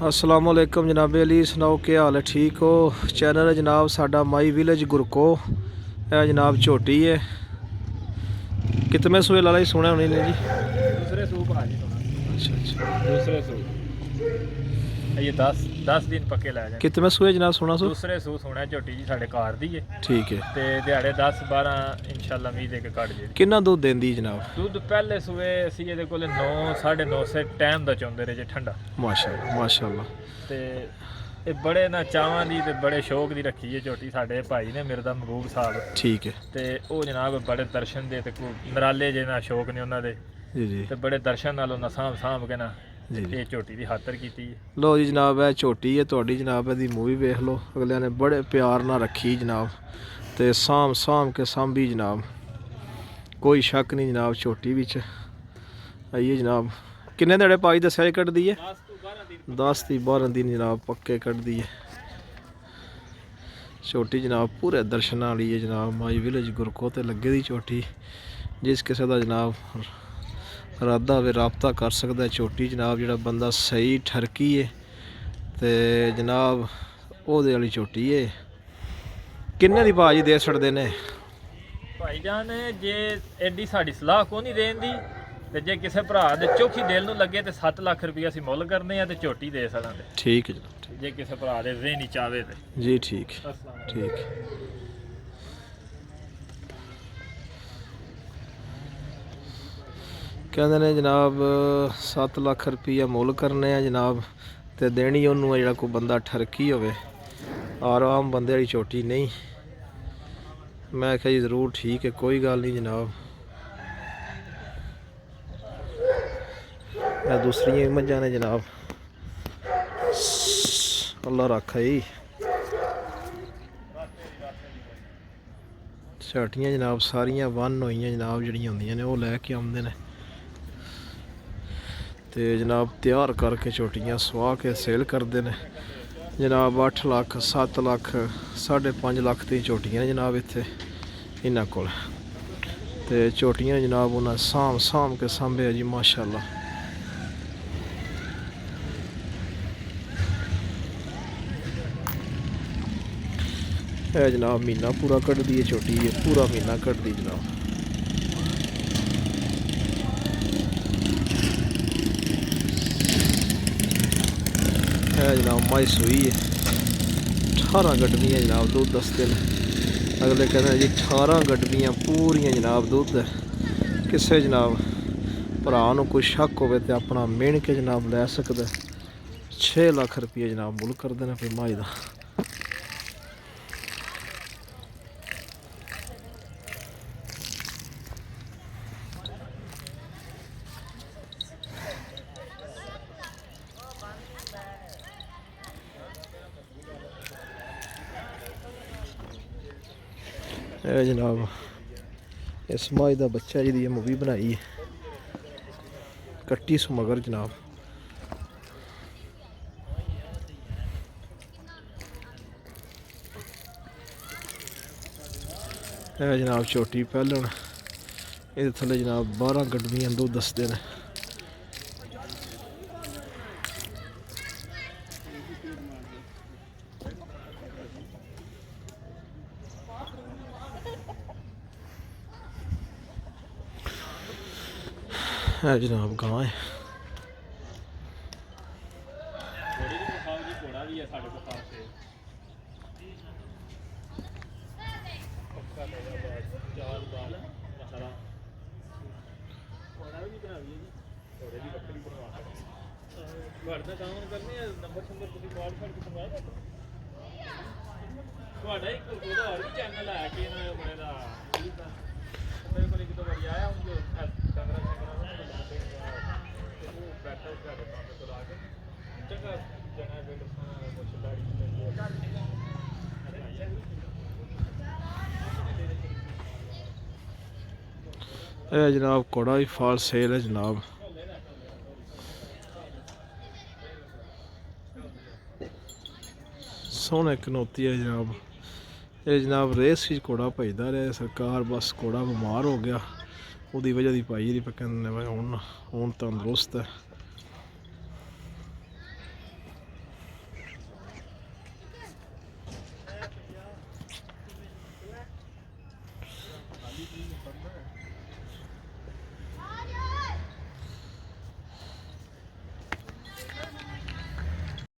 अस्सलाम वालेकुम जनाब अली, सुनाओ क्या हाल है? ठीक हो? चैनल है जनाब साडा माई विलेज गुरको। है जनाब झोटी है। कितने सूए लाला ही सुने होने ने जी? दूसरे सूप हाजी होना। अच्छा अच्छा, दूसरे सूप ये 10 दिन पक्के लै जाने। कितने सूए जनाब सोना सो? दूसरे सूप होना झोटी जी साढ़े घर दी है ठीक है। ते दिहाड़े 10-12 इंशाल्लाह 20 दे के कट जे। कितना दूध देंदी जनाब? दुद्ध पहले सूए असी ये कोल 9-9:30 से टाइम दा चौंदे रहे जे ठंडा। माशाल्लाह माशाल्लाह। ते ये बड़े ना चावां दी ते बड़े शौक दी रखी है झोटी साढ़े भाई ने मिर्जा महबूब साहब। ठीक है। ते ओ जनाब बड़े दर्शन दे ते नराले जे ना शौक ने उन्हां दे जी जी ते बड़े दर्शन नाल उन्हां साਂभ के ना जी जी। ये झोटी दी खातर कीती है। लो जी जनाब है झोटी है तुहाडी जनाब, इहदी मूवी वेख लो। अगले ने बड़े प्यार नाल रखी जनाब ते साम के सांभी जनाब, कोई शक नहीं जनाब झोटी बिच। आइए जनाब, किन्ने दिहाड़े पाई दस्सिया कटदी है? 10 ती 12 दिन जनाब पक्के कटदी है झोटी जनाब। पूरे दर्शन वाली है जनाब, माई विलेज गुरको ते लगे दी झोटी। जिस किसी का जनाब इरादा होवे राबता कर सकता है झोटी जनाब। जिहड़ा बंदा सही ठरकी है ते जनाब ओहदे वाली झोटी है। किन्ने दी भाजी दे छड़दे ने भाईजान जे एडी साड़ी सलाह को नहीं देन दी ते जे किसी भरा दे चौखी दिल नूं लगे ते 7 लाख रुपया असीं मुੱਲ करने आ ते झोटी दे सकदां। ठीक है जनाब, जे किसी भरा दे देनी चाहे ते जी ठीक है ठीक है। कहते ने जनाब 7 लाख रुपया मुੱਲ करने आ जनाब ते देनी उन्होंने जिहड़ा कोई बंदा ठरकी होवे और आम बंदे वाली झोटी नहीं। मैं आख्या जी ज़रूर ठीक है, कोई गल नहीं जनाब। दूसरी मझां ने जनाब अल्लाह रखा जी झाटियां जनाब सारियां वन होइयां जनाब, जड़ियां होंदियां ने वो लैके आउंदे ने ते जनाब तैयार करके झोटियां सुहा के सेल करते हैं जनाब। 8 लाख 7 लाख 5.5 लाख दी झोटियां ने जनाब इत्थे इन्हां कोल ते झोटियां जनाब उन्हें साम के सांभे जी माशाल्लाह। है जनाब महीना पूरा कटदी है झोटी, है पूरा महीना कटदी जनाब। है जनाब माई सूई है 18 गड्डियां जनाब दुद्ध दसते हैं। अगले कहते जी 18 गड्डियां पूरियां जनाब दुद्ध है। किसे जनाब भरा नूं कोई शक होवे ते अपना मेहन के जनाब लै सकदा। 6 लाख रुपये जनाब मुੱਲ करते हैं अपनी माई का। है जनाब इस माई का बच्चा जी मूवी बनाई है कट्टी सु मगर जनाब। है जनाब झोटी पैहलन ये थले जनाब 12 गड्डियां दुद्ध दसते हैं। है जनाब गां है। चैनल है कि बड़े का मेरे को एक दो बारी आया हूँ जो है जनाब घोड़ा भी फाल सेल है जनाब। सोहने कनौती है जनाब। ये जनाब रेस ही घोड़ा भजदा रहा सरकार बस घोड़ा बीमार हो गया उसकी वजह की पाई जी कहने हूँ तंदुरुस्त है। ਕੀ ਪਤਾ